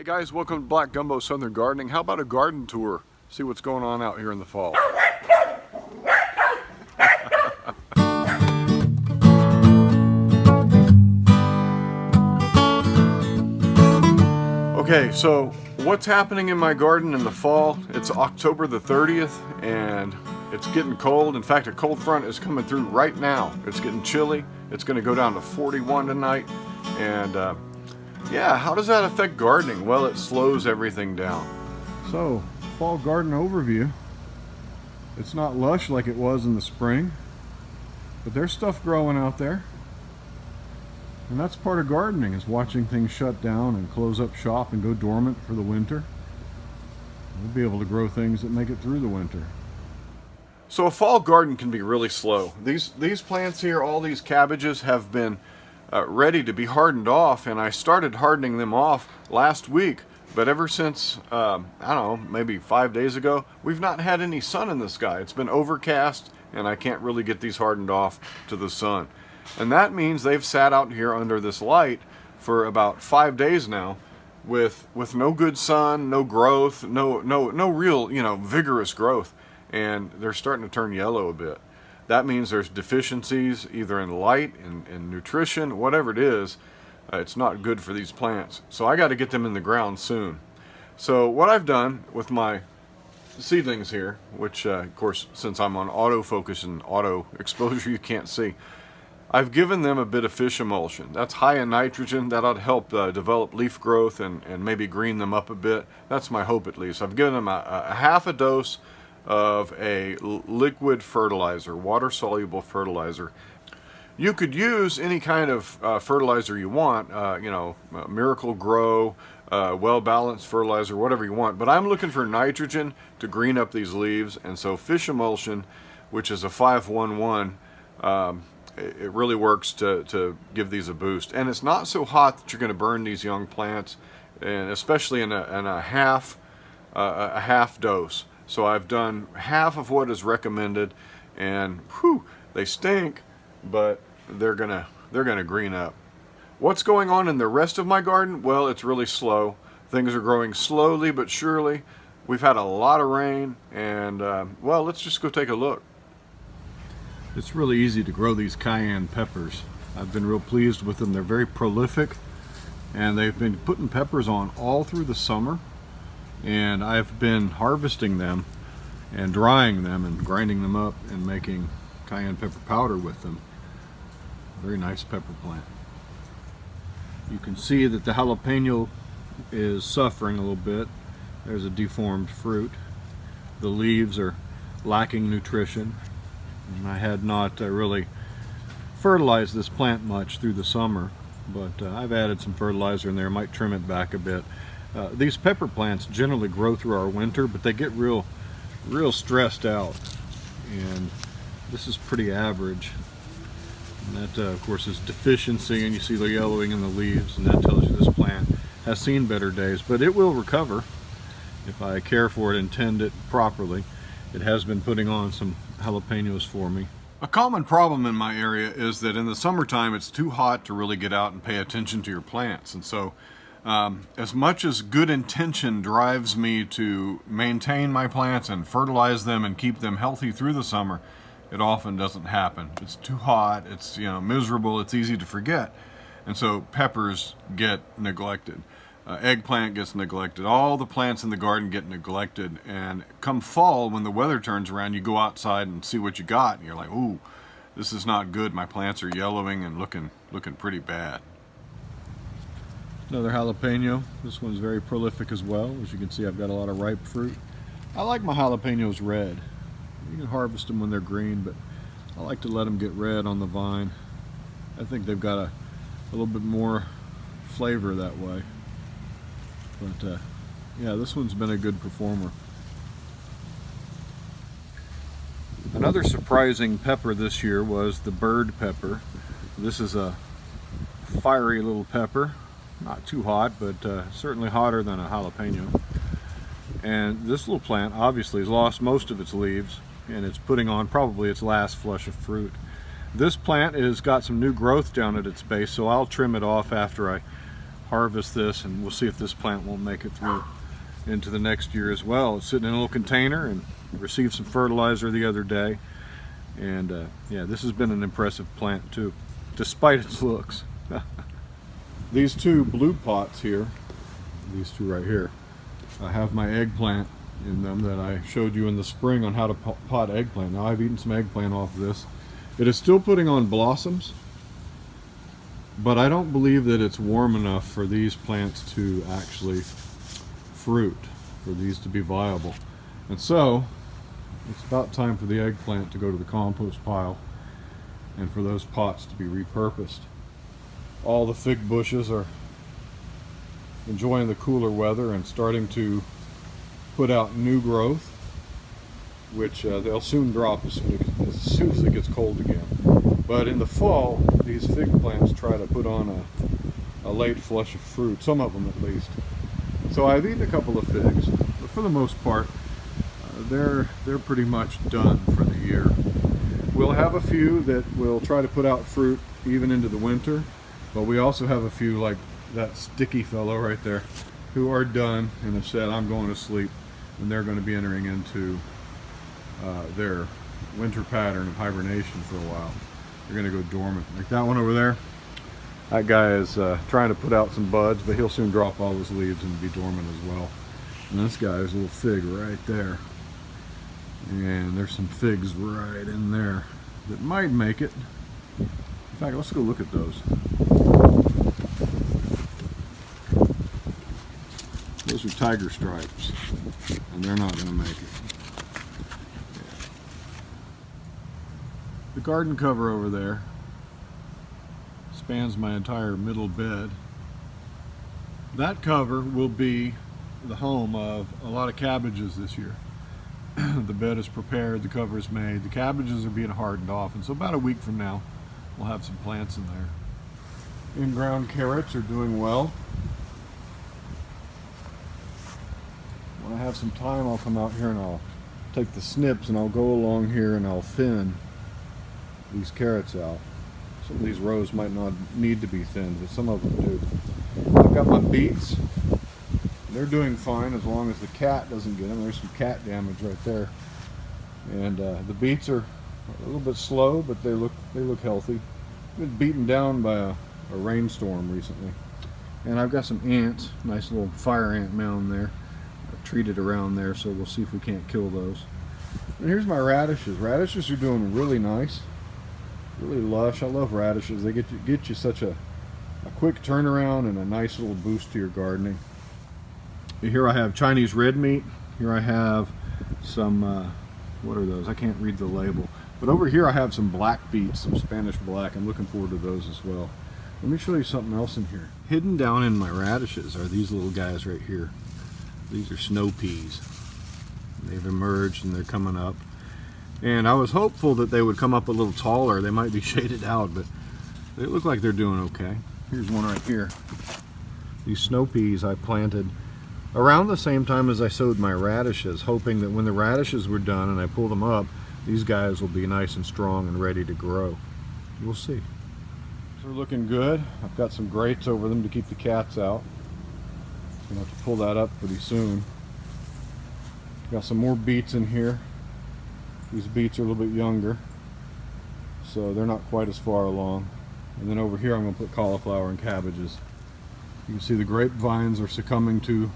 Hey guys, welcome to Black Gumbo Southern Gardening. How about a garden tour? See what's going on out here in the fall. Okay, so what's happening in my garden in the fall? It's October the 30th and it's getting cold. In fact, a cold front is coming through right now. It's getting chilly. It's going to go down to 41 tonight. And yeah, how does that affect gardening? Well, it slows everything down. So, fall garden overview. It's not lush like it was in the spring, but there's stuff growing out there. And that's part of gardening, is watching things shut down and close up shop and go dormant for the winter. We'll be able to grow things that make it through the winter. So a fall garden can be really slow. These plants here, all these cabbages, have been ready to be hardened off, and I started hardening them off last week, but ever since I don't know, maybe 5 days ago, we've not had any sun in the sky. It's been overcast and I can't really get these hardened off to the sun, and that means they've sat out here under this light for about 5 days now with no good sun, no growth, no real, vigorous growth, and they're starting to turn yellow a bit. That means there's deficiencies either in light, in nutrition, whatever it is. It's not good for these plants. So I got to get them in the ground soon. So what I've done with my seedlings here, which of course, since I'm on autofocus and auto exposure, you can't see, I've given them a bit of fish emulsion. That's high in nitrogen. That ought to help develop leaf growth and maybe green them up a bit. That's my hope, at least. I've given them a half a dose of a liquid fertilizer, water-soluble fertilizer. You could use any kind of fertilizer you want, Miracle Grow, well-balanced fertilizer, whatever you want, but I'm looking for nitrogen to green up these leaves, and so fish emulsion, which is a 511, it really works to give these a boost. And it's not so hot that you're going to burn these young plants, and especially in a half dose. So I've done half of what is recommended, and whew, they stink, but they're gonna green up. What's going on in the rest of my garden? Well, it's really slow. Things are growing slowly but surely. We've had a lot of rain, and well, let's just go take a look. It's really easy to grow these cayenne peppers. I've been real pleased with them. They're very prolific, and they've been putting peppers on all through the summer. And I've been harvesting them and drying them and grinding them up and making cayenne pepper powder with them. Very nice pepper plant. You can see that the jalapeno is suffering a little bit. There's a deformed fruit. The leaves are lacking nutrition. And I had not really fertilized this plant much through the summer, but I've added some fertilizer in there. Might trim it back a bit. These pepper plants generally grow through our winter, but they get real stressed out, and this is pretty average. And that of course is deficiency, and you see the yellowing in the leaves, and that tells you this plant has seen better days, but it will recover if I care for it and tend it properly. It has been putting on some jalapenos for me. A common problem in my area is that in the summertime it's too hot to really get out and pay attention to your plants, and so as much as good intention drives me to maintain my plants and fertilize them and keep them healthy through the summer, it often doesn't happen. It's too hot, it's miserable, it's easy to forget. And so peppers get neglected. Eggplant gets neglected. All the plants in the garden get neglected. And come fall, when the weather turns around, you go outside and see what you got, and you're like, ooh, this is not good. My plants are yellowing and looking pretty bad. Another jalapeno. This one's very prolific as well. As you can see, I've got a lot of ripe fruit. I like my jalapenos red. You can harvest them when they're green, but I like to let them get red on the vine. I think they've got a little bit more flavor that way. But yeah, this one's been a good performer. Another surprising pepper this year was the bird pepper. This is a fiery little pepper. Not too hot, but certainly hotter than a jalapeno. And this little plant obviously has lost most of its leaves, and it's putting on probably its last flush of fruit. This plant has got some new growth down at its base, so I'll trim it off after I harvest this, and we'll see if this plant won't make it through into the next year as well. It's sitting in a little container and received some fertilizer the other day. And yeah, this has been an impressive plant too, despite its looks. These two blue pots here, these two right here, I have my eggplant in them that I showed you in the spring on how to pot eggplant. Now I've eaten some eggplant off of this. It is still putting on blossoms, but I don't believe that it's warm enough for these plants to actually fruit, for these to be viable. And so it's about time for the eggplant to go to the compost pile and for those pots to be repurposed. All the fig bushes are enjoying the cooler weather and starting to put out new growth, which they'll soon drop as soon as it gets cold again. But in the fall, these fig plants try to put on a late flush of fruit, some of them at least. So I've eaten a couple of figs, but for the most part, they're pretty much done for the year. We'll have a few that will try to put out fruit even into the winter, but we also have a few like that sticky fellow right there who are done and have said, I'm going to sleep, and they're going to be entering into their winter pattern of hibernation for a while. They're going to go dormant. Like that one over there, that guy is trying to put out some buds, but he'll soon drop all his leaves and be dormant as well. And this guy is a little fig right there. And there's some figs right in there that might make it. In fact, let's go look at those. Those are tiger stripes, and they're not going to make it. Yeah. The garden cover over there spans my entire middle bed. That cover will be the home of a lot of cabbages this year. The bed is prepared, the cover is made, the cabbages are being hardened off, and so about a week from now we'll have some plants in there. In-ground carrots are doing well. When I have some time, I'll come out here and I'll take the snips and I'll go along here and I'll thin these carrots out. Some of these rows might not need to be thinned, but some of them do. I've got my beets. They're doing fine as long as the cat doesn't get them. There's some cat damage right there. And the beets are a little bit slow, but they look healthy. Been beaten down by a rainstorm recently. And I've got some ants, nice little fire ant mound there. I've treated around there, so we'll see if we can't kill those. And here's my radishes. Radishes are doing really nice, really lush. I love radishes. They get you such a quick turnaround and a nice little boost to your gardening. Here I have Chinese red meat. Here I have some, what are those? I can't read the label. But over here I have some black beets, some Spanish black. I'm looking forward to those as well. Let me show you something else in here. Hidden down in my radishes are these little guys right here. These are snow peas. They've emerged and they're coming up. And I was hopeful that they would come up a little taller. They might be shaded out, but they look like they're doing okay. Here's one right here. These snow peas I planted around the same time as I sowed my radishes, hoping that when the radishes were done and I pull them up, these guys will be nice and strong and ready to grow. We'll see. They're looking good. I've got some grates over them to keep the cats out. I'm gonna have to pull that up pretty soon. Got some more beets in here. These beets are a little bit younger, so they're not quite as far along. And then over here I'm going to put cauliflower and cabbages. You can see the grapevines are succumbing to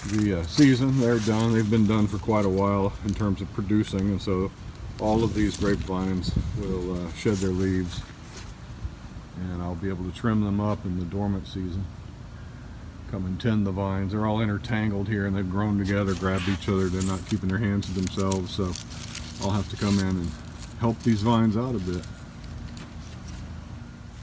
the season. They're done. They've been done for quite a while in terms of producing, and so all of these grapevines will shed their leaves, and I'll be able to trim them up in the dormant season. Come and tend the vines. They're all intertangled here and they've grown together, grabbed each other. They're not keeping their hands to themselves, so I'll have to come in and help these vines out a bit.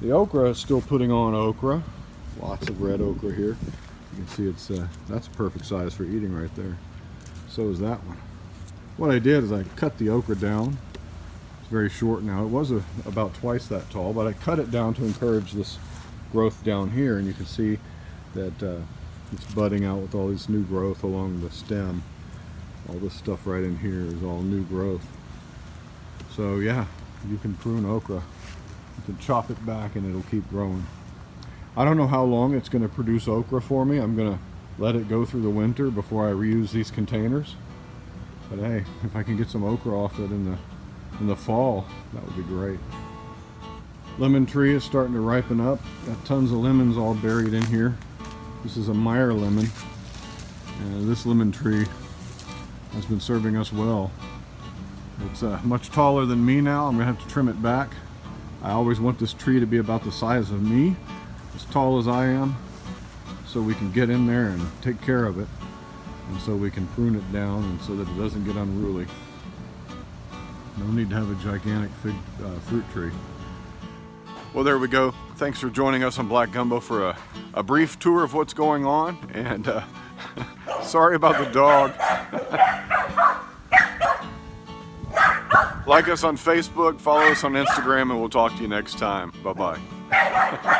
The okra is still putting on okra. Lots of red okra here. You can see that's a perfect size for eating right there. So is that one. What I did is I cut the okra down. It's very short now. It was about twice that tall, but I cut it down to encourage this growth down here, and you can see that it's budding out with all this new growth along the stem. All this stuff right in here is all new growth. So yeah, you can prune okra. You can chop it back and it'll keep growing. I don't know how long it's going to produce okra for me. I'm going to let it go through the winter before I reuse these containers. But hey, if I can get some okra off it in the fall, that would be great. Lemon tree is starting to ripen up. Got tons of lemons all buried in here. This is a Meyer Lemon. And this lemon tree has been serving us well. It's much taller than me now. I'm going to have to trim it back. I always want this tree to be about the size of me, as tall as I am, so we can get in there and take care of it, and so we can prune it down and so that it doesn't get unruly. No need to have a gigantic fruit tree. Well, there we go. Thanks for joining us on Black Gumbo for a brief tour of what's going on, and sorry about the dog. Like us on Facebook, follow us on Instagram, and we'll talk to you next time. Bye-bye.